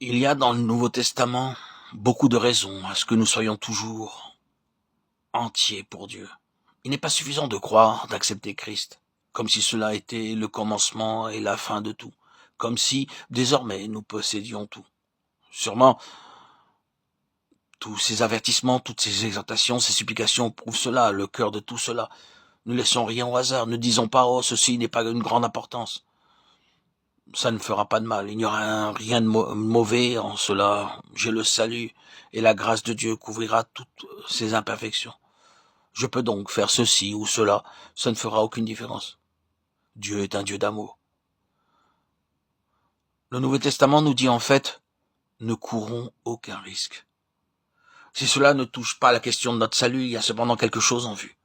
Il y a dans le Nouveau Testament beaucoup de raisons à ce que nous soyons toujours entiers pour Dieu. Il n'est pas suffisant de croire, d'accepter Christ, comme si cela était le commencement et la fin de tout, comme si désormais nous possédions tout. Sûrement, tous ces avertissements, toutes ces exhortations, ces supplications prouvent cela, le cœur de tout cela. Ne laissons rien au hasard, ne disons pas « Oh, ceci n'est pas une grande importance ». Ça ne fera pas de mal, il n'y aura rien de mauvais en cela. J'ai le salut et la grâce de Dieu couvrira toutes ces imperfections. Je peux donc faire ceci ou cela, ça ne fera aucune différence. Dieu est un Dieu d'amour. Le Nouveau Testament nous dit en fait, ne courons aucun risque. Si cela ne touche pas la question de notre salut, il y a cependant quelque chose en vue.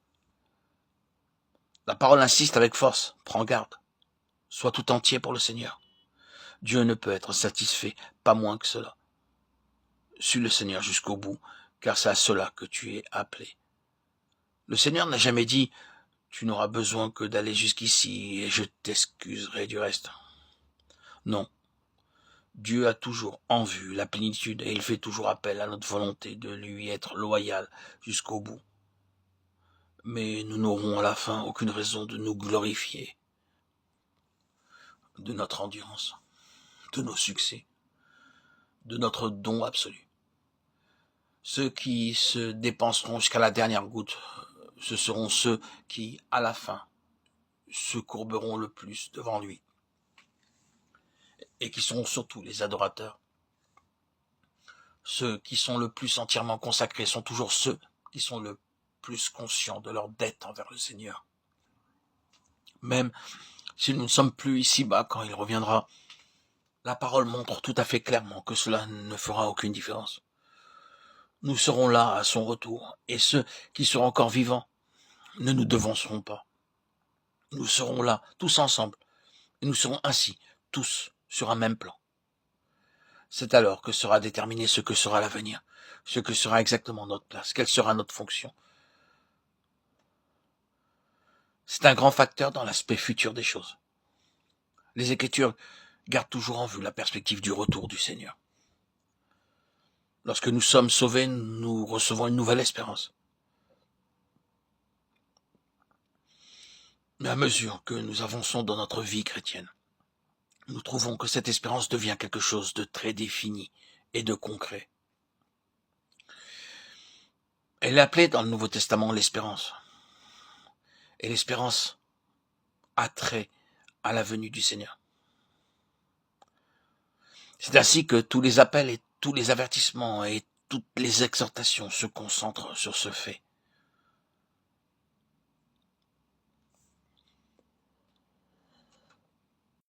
La parole insiste avec force, prends garde, sois tout entier pour le Seigneur. Dieu ne peut être satisfait, pas moins que cela. Suis le Seigneur jusqu'au bout, car c'est à cela que tu es appelé. Le Seigneur n'a jamais dit « Tu n'auras besoin que d'aller jusqu'ici et je t'excuserai du reste ». Non. Dieu a toujours en vue la plénitude et il fait toujours appel à notre volonté de lui être loyal jusqu'au bout. Mais nous n'aurons à la fin aucune raison de nous glorifier de notre endurance, de nos succès, de notre don absolu. Ceux qui se dépenseront jusqu'à la dernière goutte, ce seront ceux qui, à la fin, se courberont le plus devant lui. Et qui seront surtout les adorateurs. Ceux qui sont le plus entièrement consacrés sont toujours ceux qui sont le plus conscients de leur dette envers le Seigneur. Même si nous ne sommes plus ici-bas quand il reviendra, la parole montre tout à fait clairement que cela ne fera aucune différence. Nous serons là à son retour, et ceux qui seront encore vivants ne nous devanceront pas. Nous serons là, tous ensemble, et nous serons ainsi, tous, sur un même plan. C'est alors que sera déterminé ce que sera l'avenir, ce que sera exactement notre place, quelle sera notre fonction. C'est un grand facteur dans l'aspect futur des choses. Les Écritures gardent toujours en vue la perspective du retour du Seigneur. Lorsque nous sommes sauvés, nous recevons une nouvelle espérance. Mais à mesure que nous avançons dans notre vie chrétienne, nous trouvons que cette espérance devient quelque chose de très défini et de concret. Elle est appelée dans le Nouveau Testament l'espérance. Et l'espérance a trait à la venue du Seigneur. C'est ainsi que tous les appels et tous les avertissements et toutes les exhortations se concentrent sur ce fait.